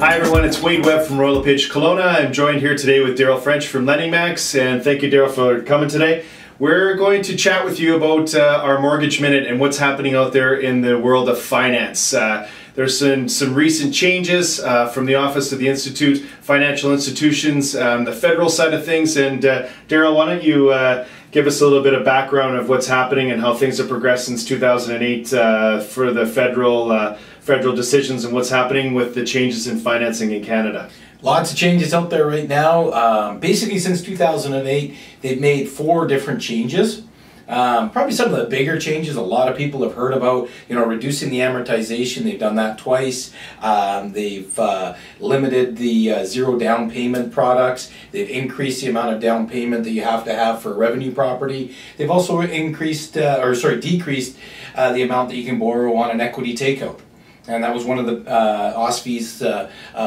Hi everyone, it's Wade Webb from Royal LePage Kelowna. I'm joined here today with Daryl French from LendingMax, and thank you, Daryl, for coming today. We're going to chat with you about our Mortgage Minute and what's happening out there in the world of finance. There's some recent changes from the Office of the Institute, Financial Institutions, the federal side of things, and Daryl, why don't you give us a little bit of background of what's happening and how things have progressed since 2008 for the federal decisions and what's happening with the changes in financing in Canada. Lots of changes out there right now. Basically since 2008, they've made 4 different changes. Probably some of the bigger changes a lot of people have heard about, reducing the amortization. They've done that twice. They've limited the zero down payment products. They've increased the amount of down payment that you have to have for a revenue property. They've also decreased the amount that you can borrow on an equity takeout. And that was one of the OSFI's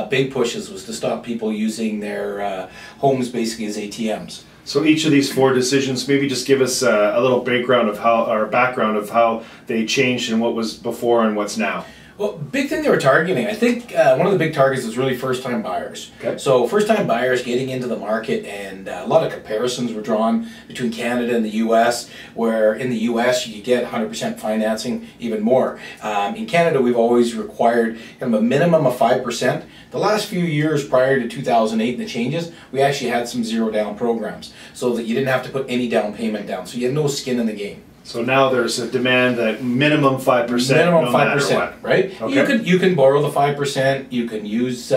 big pushes, was to stop people using their homes basically as ATMs. So each of these 4 decisions, maybe just give us a little background of how they changed and what was before and what's now. Well, big thing they were targeting, I think one of the big targets is really first-time buyers. Okay. So first-time buyers getting into the market, and a lot of comparisons were drawn between Canada and the U.S., where in the U.S. you get 100% financing, even more. In Canada, we've always required kind of a minimum of 5%. The last few years prior to 2008 and the changes, we actually had some zero-down programs, so that you didn't have to put any down payment down, so you had no skin in the game. So now there's a demand that minimum 5%. Minimum no 5%, right? Okay. You can borrow the 5%. You can use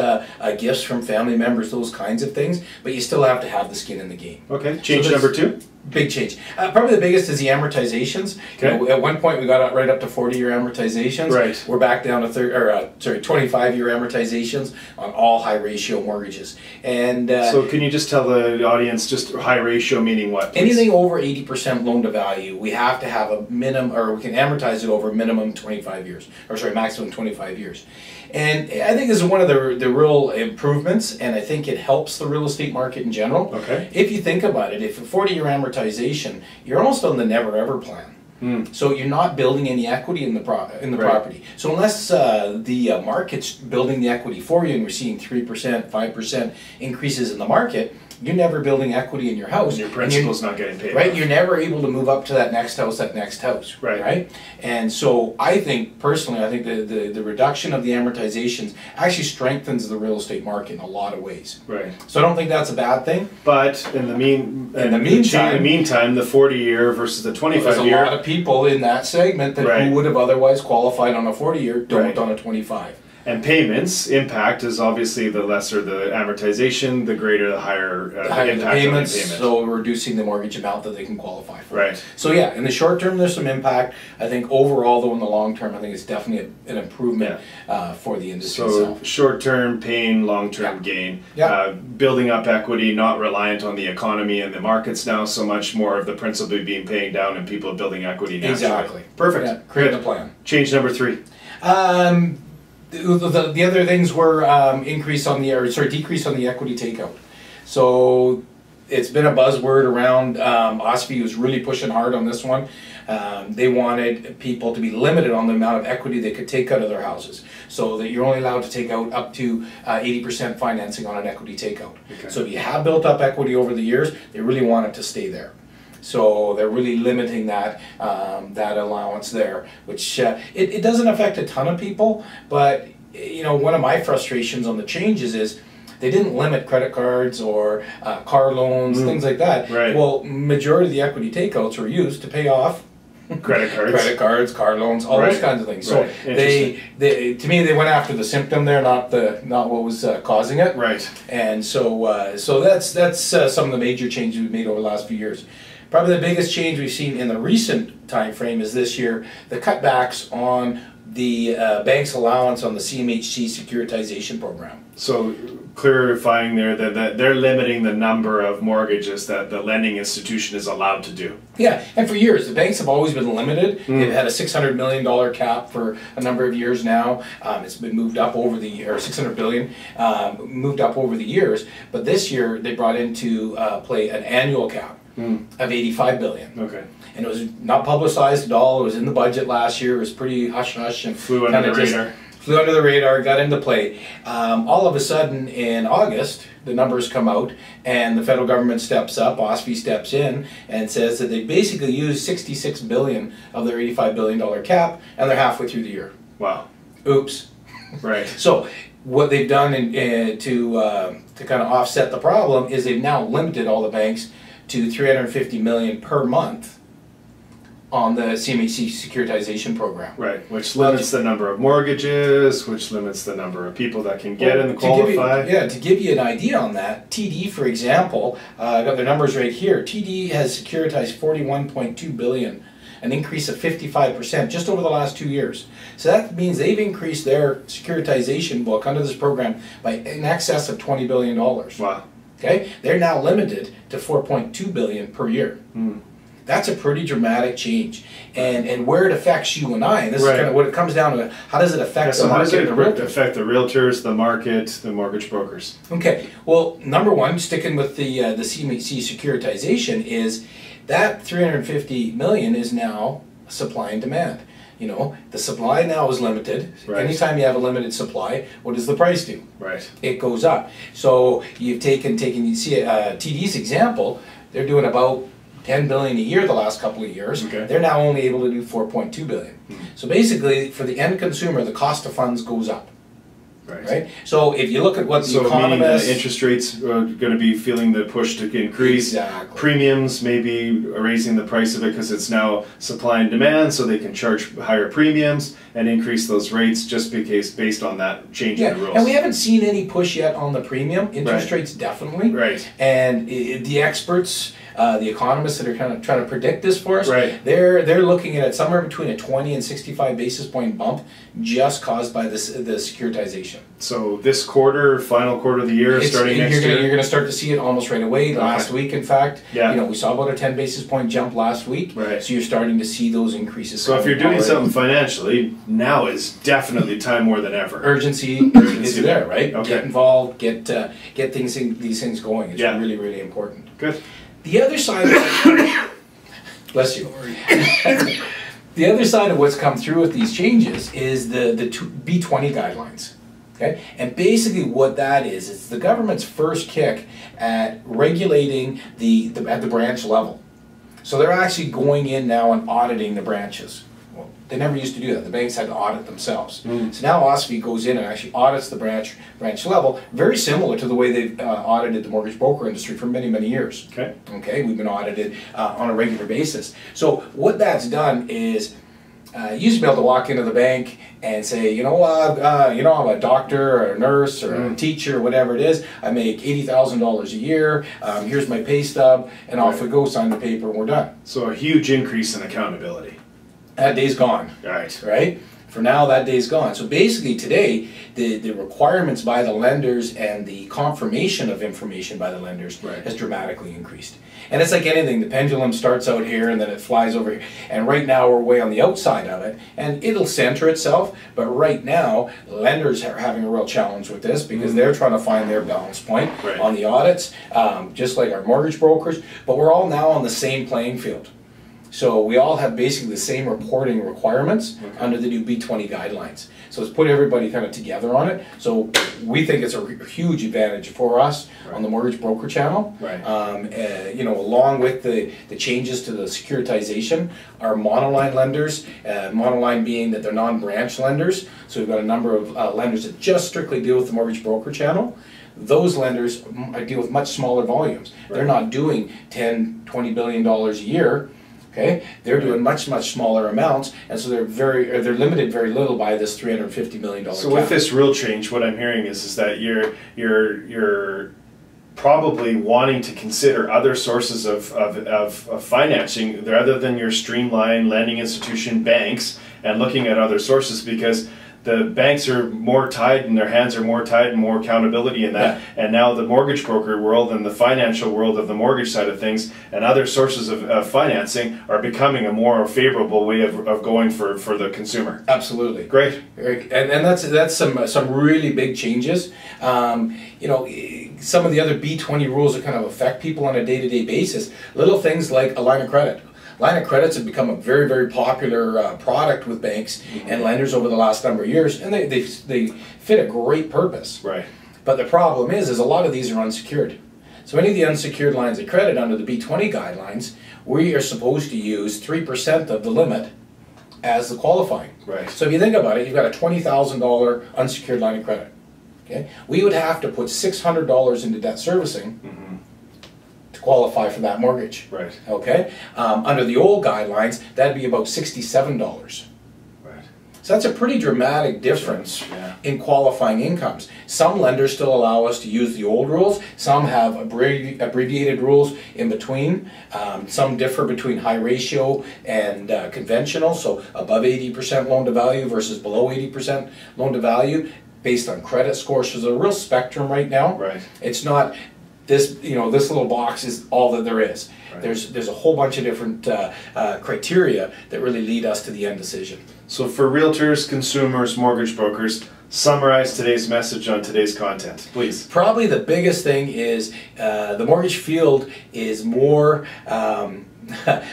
gifts from family members, those kinds of things. But you still have to have the skin in the game. Okay. Change number 2. Big change. Probably the biggest is the amortizations. Okay. At one point we got right up to 40-year amortizations. Right. We're back down to 25-year amortizations on all high ratio mortgages. And so can you just tell the audience just high ratio meaning what, please? Anything over 80% loan to value, we have to have a minimum, or we can amortize it over minimum 25 years, or sorry, maximum 25 years. And I think this is one of the real improvements, and I think it helps the real estate market in general. Okay. If you think about it, if a 40-year amortization, you're almost on the never-ever plan. So you're not building any equity in the property. So unless the market's building the equity for you, and we're seeing 3%, 5% increases in the market, you're never building equity in your house. And your principal's not getting paid. Right, off. You're never able to move up to that next house. Right. And so I think, personally, the reduction of the amortizations actually strengthens the real estate market in a lot of ways. Right. So I don't think that's a bad thing. But in the meantime, the 40-year versus the 25-year. There's a lot of people in that segment that who would have otherwise qualified on a 40-year don't on a 25. And payments impact is obviously the lesser the amortization, the greater the higher impact the payments, on the payment. so reducing the mortgage amount that they can qualify for. Right. So yeah, in the short term there's some impact. I think overall though in the long term I think it's definitely an improvement for the industry itself. So short term pain, long term gain. Yeah. Building up equity, not reliant on the economy and the markets now so much, more of the principal being paying down and people building equity naturally. Exactly. Perfect. Yeah, create a plan. Change number 3. The other things were decrease on the equity takeout. So it's been a buzzword around. OSFI was really pushing hard on this one. They wanted people to be limited on the amount of equity they could take out of their houses, so that you're only allowed to take out up to 80% financing on an equity takeout. Okay. So if you have built up equity over the years, they really want it to stay there. So they're really limiting that that allowance there, which it doesn't affect a ton of people. But one of my frustrations on the changes is they didn't limit credit cards or car loans, things like that. Right. Well, majority of the equity takeouts were used to pay off credit cards, car loans, all those kinds of things. So to me, they went after the symptom there, not what was causing it. Right. And so that's some of the major changes we've made over the last few years. Probably the biggest change we've seen in the recent time frame is this year, the cutbacks on the bank's allowance on the CMHC securitization program. So clarifying there that they're limiting the number of mortgages that the lending institution is allowed to do. Yeah, and for years, the banks have always been limited. They've had a $600 million cap for a number of years now. It's been moved up over the year, $600 billion, moved up over the years. But this year, they brought into play an annual cap of $85 billion. Okay. And it was not publicized at all. It was in the budget last year. It was pretty hush-hush and flew under the radar. flew under the radar, got into play. All of a sudden in August, the numbers come out and the federal government steps up, OSFI steps in and says that they basically used $66 billion of their $85 billion cap and they're halfway through the year. Wow. Oops. Right. So what they've done to kind of offset the problem is they've now limited all the banks to $350 million per month on the CMHC securitization program. Right, which limits the number of mortgages, which limits the number of people that can get and qualify. To give you an idea on that, TD, for example, I got their numbers right here. TD has securitized $41.2 billion, an increase of 55% just over the last 2 years. So that means they've increased their securitization book under this program by in excess of $20 billion. Wow. Okay, they're now limited to $4.2 billion per year. That's a pretty dramatic change, and where it affects you and I, and this is kind of what it comes down to. How does it affect the market? How does it affect the realtors, the market, the mortgage brokers? Okay, well, number one, sticking with the CMHC securitization, is that $350 million is now supply and demand. You know, the supply now is limited. Right. Anytime you have a limited supply, what does the price do? Right. It goes up. So you've taken you see TD's example. They're doing about $10 billion a year the last couple of years. Okay. They're now only able to do $4.2 billion. So basically, for the end consumer, the cost of funds goes up. Right. So if you look at what the economists, interest rates are going to be feeling the push to increase. Exactly. Premiums maybe raising the price of it because it's now supply and demand, so they can charge higher premiums and increase those rates just because based on that change in the rules. And we haven't seen any push yet on the premium. Interest rates definitely. Right. And the experts, the economists that are kind of trying to predict this for us, right, they're looking at it somewhere between a 20 and 65 basis point bump just caused by the securitization. So this quarter, final quarter of the year, starting next year, you're going to start to see it almost right away. Last week, in fact, we saw about a 10 basis point jump last week. Right. So you're starting to see those increases. So if you're doing something financially, now is definitely time more than ever. Urgency is there, right? Okay. Get involved, get these things going. It's really, really important. Good. The other side of bless you. The other side of what's come through with these changes is the B20 guidelines. Okay? And basically what that is, it's the government's first kick at regulating at the branch level. So they're actually going in now and auditing the branches. Well, they never used to do that. The banks had to audit themselves. So now OSFI goes in and actually audits the branch level, very similar to the way they've audited the mortgage broker industry for many, many years. Okay. Okay, we've been audited on a regular basis. So what that's done is, you used to be able to walk into the bank and say, I'm a doctor or a nurse or a teacher or whatever it is. I make $80,000 a year. Here's my pay stub, and off we go, sign the paper, and we're done. So a huge increase in accountability. That day's gone. Right? For now, that day's gone. So basically today, the requirements by the lenders and the confirmation of information by the lenders has dramatically increased. And it's like anything, the pendulum starts out here and then it flies over here. And right now we're way on the outside of it, and it'll center itself. But right now, lenders are having a real challenge with this because they're trying to find their balance point on the audits, just like our mortgage brokers. But we're all now on the same playing field. So we all have basically the same reporting requirements under the new B20 guidelines. So it's put everybody kind of together on it. So we think it's a huge advantage for us on the mortgage broker channel. Along with the changes to the securitization, our monoline lenders, monoline being that they're non-branch lenders. So we've got a number of lenders that just strictly deal with the mortgage broker channel. Those lenders deal with much smaller volumes. They're not doing $10, $20 billion a year. Okay, they're doing much smaller amounts, and so they're limited very little by this $350 million. So with this real change, what I'm hearing is that you're probably wanting to consider other sources of financing rather than your streamlined lending institution banks, and looking at other sources because the banks are more tied and their hands are more tied and more accountability in that. And now the mortgage broker world and the financial world of the mortgage side of things and other sources of financing are becoming a more favorable way of going for the consumer. Absolutely. Great. And that's some really big changes. Some of the other B20 rules that kind of affect people on a day-to-day basis, little things like a line of credit. line of credits have become a very, very popular product with banks and lenders over the last number of years, and they fit a great purpose. Right. But the problem is a lot of these are unsecured. So any of the unsecured lines of credit under the B20 guidelines, we are supposed to use 3% of the limit as the qualifying. Right. So if you think about it, you've got a $20,000 unsecured line of credit. Okay, we would have to put $600 into debt servicing to qualify for that mortgage. Right. Okay, under the old guidelines, that'd be about $67. Right. So that's a pretty dramatic difference Yeah. in qualifying incomes. Some lenders still allow us to use the old rules. Some have abbreviated rules in between. Some differ between high ratio and conventional, so above 80% loan to value versus below 80% loan to value based on credit scores. So there's a real spectrum right now. Right. It's not this, this little box is all that there is. Right. There's a whole bunch of different criteria that really lead us to the end decision. So for realtors, consumers, mortgage brokers, summarize today's message on today's content, please. Probably the biggest thing is the mortgage field is more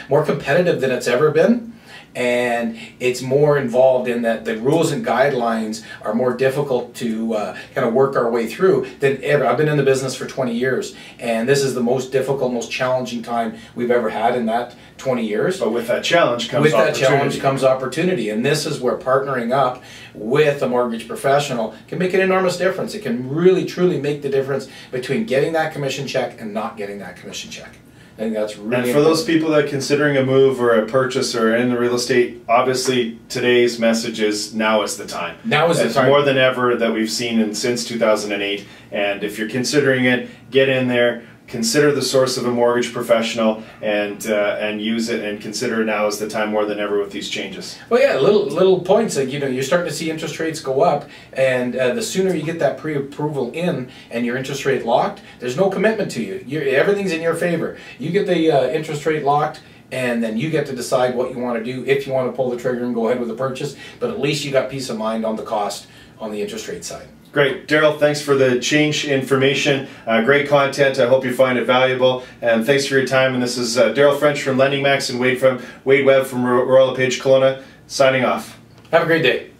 more competitive than it's ever been. And it's more involved in that the rules and guidelines are more difficult to kind of work our way through than ever. I've been in the business for 20 years, and this is the most difficult, most challenging time we've ever had in that 20 years. But with that challenge comes opportunity. And this is where partnering up with a mortgage professional can make an enormous difference. It can really, truly make the difference between getting that commission check and not getting that commission check. I think that's really important. And for those people that are considering a move or a purchase or in the real estate, obviously today's message is now is the time. Now is the time. More than ever that we've seen since 2008. And if you're considering it, get in there. Consider the source of a mortgage professional and use it, and consider now is the time more than ever with these changes. Well, yeah, little points like you're starting to see interest rates go up, and the sooner you get that pre-approval in and your interest rate locked, there's no commitment to you. Everything's in your favor. You get the interest rate locked, and then you get to decide what you want to do, if you want to pull the trigger and go ahead with the purchase. But at least you got peace of mind on the cost on the interest rate side. Great. Daryl, thanks for the change information. Great content. I hope you find it valuable. And thanks for your time. And this is Daryl French from LendingMax and Wade Webb from Royal LePage Kelowna signing off. Have a great day.